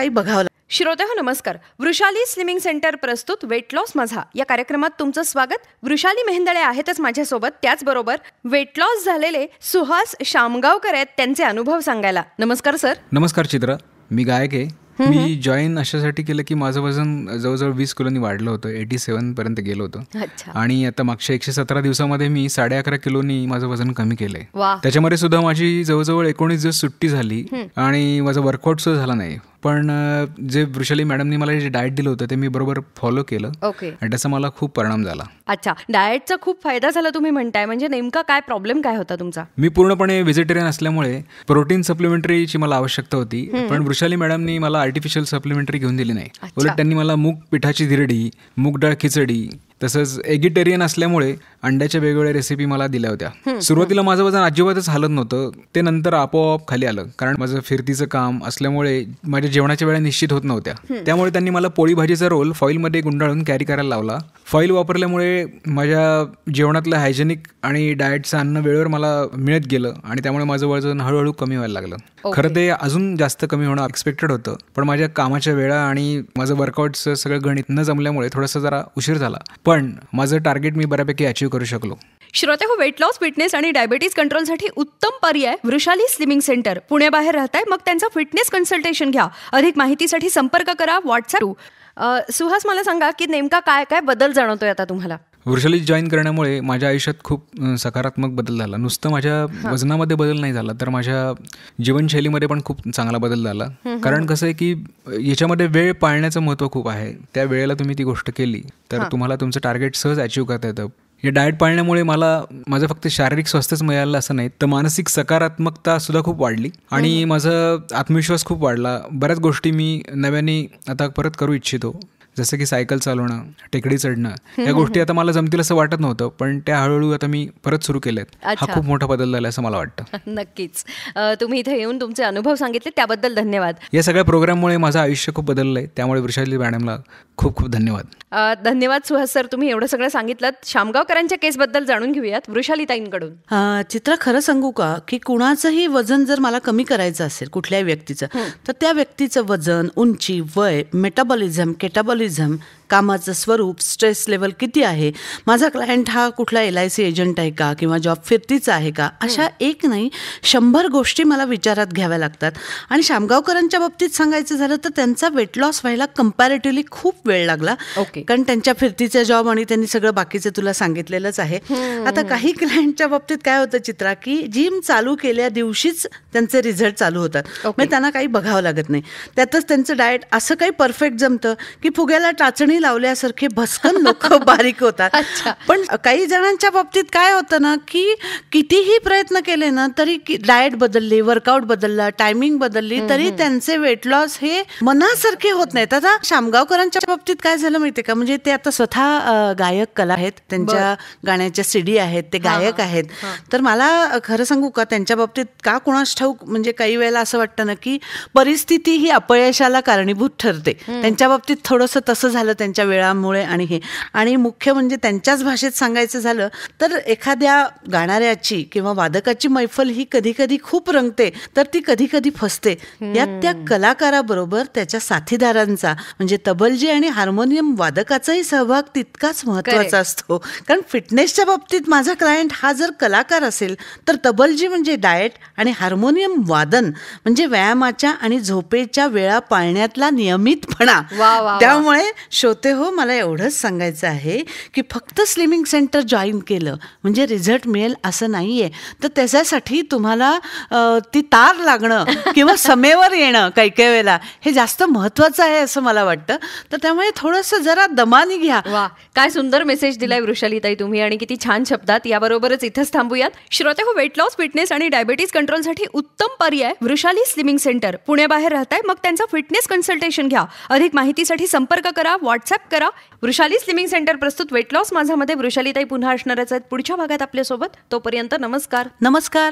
काही बघावं. श्रोतेहो नमस्कार. वृषाली स्लिमिंग सेंटर प्रस्तुत वेट लॉस माझा या कार्यक्रमात तुमचं स्वागत. वृषाली मेहेंदळे आहेतच माझ्यासोबत. त्याचबरोबर वेट लॉस झालेले सुहास शामगावकर आहेत त्यांचे अनुभव सांगायला. नमस्कार सर. नमस्कार चित्रा. मी गायक आहे. मी जॉईन अशासाठी केलं की माझं वजन जवळजवळ 20 किलोनी वाढलं होतं. 87 पर्यंत गेलो होतं. आणि आता मागच्या 117 दिवसामध्ये मी 11.5 किलोनी माझं वजन कमी केलंय. त्याच्यामध्ये सुद्धा माझी जवळजवळ 19 दिवस सुट्टी झाली आणि माझं वर्कआउट सुद्धा झाला नाही. पण जे वृषाली मॅडमनी मला जे डाएट दिलं होतं ते मी बरोबर फॉलो केलं आणि त्याचा मला खूप परिणाम झाला. अच्छा, डाएटचा खूप फायदा झाला तुम्ही म्हणताय. म्हणजे नेमका काय प्रॉब्लेम काय होता तुमचा? मी पूर्णपणे व्हेजिटेरियन असल्यामुळे प्रोटीन सप्लिमेंटरीची मला आवश्यकता होती. पण वृषाली मॅडमनी मला आर्टिफिशियल सप्लिमेंटरी घेऊन दिली नाही. उलट त्यांनी मला मूग पिठाची धिरडी, मूग डाळ खिचडी, तसंच एगिटेरियन असल्यामुळे अंड्याच्या वेगवेगळ्या रेसिपी मला दिल्या होत्या. सुरुवातीला माझं वजन अजिबातच हालत नव्हतं. ते नंतर आपोआप खाली आलं, कारण माझं फिरतीचं काम असल्यामुळे माझ्या जेवणाच्या वेळा निश्चित होत नव्हत्या. त्यामुळे त्यांनी मला पोळी भाजीचा रोल फॉईलमध्ये गुंडाळून कॅरी करायला लावला. फॉईल वापरल्यामुळे माझ्या जेवणातलं हायजेनिक आणि डाएटचं अन्न वेळेवर मला मिळत गेलं आणि त्यामुळे माझं वजन हळूहळू कमी व्हायला लागलं. खरं ते अजून जास्त कमी होणं एक्सपेक्टेड होतं, पण माझ्या कामाच्या वेळा आणि माझं वर्कआउटचं सगळं गणित न जमल्यामुळे थोडासा जरा उशीर झाला. पण माझं टार्गेट मी बऱ्यापैकी अचीव्ह करू शकलो. श्रोते हो, वेट लॉस, फिटनेस आणि डायबिटीज कंट्रोलसाठी उत्तम पर्याय वृषाली स्लिमिंग सेंटर. पुण्याबाहेर राहताय मग त्यांचा फिटनेस कन्सल्टेशन घ्या. अधिक माहितीसाठी संपर्क करा व्हॉट्सअप. सुहास, मला सांगा की नेमका काय काय बदल जाणवतोय आता तुम्हाला? वृषाली जॉईन करण्यामुळे माझ्या आयुष्यात खूप सकारात्मक बदल झाला. नुसतं माझ्या वजनामध्ये बदल नाही झाला, तर माझ्या जीवनशैलीमध्ये पण खूप चांगला बदल झाला. कारण कसं आहे की याच्यामध्ये वेळ पाळण्याचं महत्त्व खूप आहे. त्या वेळेला तुम्ही ती गोष्ट केली तर तुम्हाला तुमचं टार्गेट सहज अचीव्ह करता येतं. हे डाएट पाळण्यामुळे माझं फक्त शारीरिक स्वास्थ्यच मिळालं असं नाही, तर मानसिक सकारात्मकता सुद्धा खूप वाढली आणि माझा आत्मविश्वास खूप वाढला. बऱ्याच गोष्टी मी नव्याने आता परत करू इच्छितो, जसं की सायकल चालवणं, टेकडी चढणं. या गोष्टी आता मला जमतील असं वाटत नव्हतं, पण त्या हळूहळू आता मी परत सुरू केल्यात. हा खूप मोठा बदल झाला असं मला वाटतं. नक्कीच. तुम्ही इथे येऊन तुमचे अनुभव सांगितले त्याबद्दल धन्यवाद. या सगळ्या प्रोग्राममुळे माझं आयुष्य खूप बदललंय, त्यामुळे वृषाली मॅडमला खूप खूप धन्यवाद. धन्यवाद सुहास सर, तुम्ही एवढं सगळं सांगितलं. शामगावकरांच्या केसबद्दल जाणून घेऊयात वृषालीताईंकडून. चित्रा, खरं सांगू का की कुणाचंही वजन जर मला कमी करायचं असेल कुठल्याही व्यक्तीचं, तर त्या व्यक्तीचं वजन, उंची, वय, मेटाबॉलिझम, केटाबॉलिझम, कामाचं स्वरूप, स्ट्रेस लेवल किती आहे, माझा क्लायंट हा कुठला LIC एजंट आहे का किंवा जॉब फिरतीचा आहे का, अशा एक नाही 100 गोष्टी मला विचारात घ्याव्या लागतात. आणि शामगावकरांच्या बाबतीत सांगायचं झालं तर त्यांचा वेट लॉस व्हायला कंपॅरेटिव्हली खूप वेळ लागला. कारण त्यांच्या फिरतीचा जॉब आणि त्यांनी सगळं बाकीचं तुला सांगितलेलंच आहे. आता काही क्लायंटच्या बाबतीत काय होतं चित्रा, की जिम चालू केल्या दिवशीच त्यांचे रिझल्ट चालू होतात. म्हणजे त्यांना काही बघावं लागत नाही. त्यातच त्यांचं डाएट असं काही परफेक्ट जमतं की फुग्याला टाचणी लावल्यासारखे भस्कन लोक बारीक होतात. पण काही जणांच्या बाबतीत काय होतं ना, की कितीही प्रयत्न केले ना तरी डाएट बदलली, वर्कआउट बदलला, टायमिंग बदलली, तरी त्यांचे वेट लॉस हे मनासारखे होत नाहीत. आता शामगावकरांच्या बाबतीत काय झालं माहितीये का, म्हणजे ते आता स्वतः गायक कला आहेत, त्यांच्या गाण्याच्या CD आहेत, ते गायक आहेत. तर मला खरं सांगू का, त्यांच्या बाबतीत का कुणास ठाऊक, म्हणजे काही वेळेला असं वाटतं ना की परिस्थिती ही अपयशाला कारणीभूत ठरते. त्यांच्या बाबतीत थोडंसं तसं झालं त्यांच्या वेळामुळे. आणि मुख्य म्हणजे त्यांच्याच भाषेत सांगायचं झालं तर एखाद्या गाणाऱ्याची किंवा वादकाची मैफल ही कधी कधी खूप रंगते, तर ती कधी कधी फसते. यात त्या कलाकाराबरोबर त्याच्या साथीदारांचा म्हणजे तबलजी आणि हार्मोनियम वादकाचाही सहभाग तितकाच महत्त्वाचा असतो. कारण फिटनेसच्या बाबतीत माझा क्लायंट हा जर कलाकार असेल तर तबलजी म्हणजे डाएट आणि हार्मोनियम वादन म्हणजे व्यायामाच्या आणि झोपेच्या वेळा पाळण्यातला नियमितपणा. त्यामुळे श्रोते हो, मला एवढंच सांगायचं आहे की फक्त स्लिमिंग सेंटर जॉईन केलं म्हणजे रिझल्ट मिळेल असं नाहीये. तर त्याच्यासाठी तुम्हाला ती तार लागणं किंवा समेवर येणं काही काही वेळेला हे जास्त महत्त्वाचं आहे असं मला वाटतं. तर त्यामुळे थोडंसं जरा दमानी घ्या. वा, काय सुंदर मेसेज दिलाय वृषालीताई तुम्ही, आणि किती छान शब्दात. याबरोबरच इथंच थांबूयात. श्रोते हो, वेट लॉस, फिटनेस आणि डायबिटीज कंट्रोलसाठी उत्तम पर्याय वृषाली स्लिमिंग सेंटर. पुण्याबाहेर राहताय मग त्यांचा फिटनेस कन्सल्टेशन घ्या. अधिक माहितीसाठी संपर्क करा, व्हॉट्सअप करा. वृषाली स्लिमिंग सेंटर प्रस्तुत वेट लॉस माझ्यामध्ये वृषालीताई पुन्हा असणारच आहेत पुढच्या भागात आपल्यासोबत. तोपर्यंत नमस्कार. नमस्कार.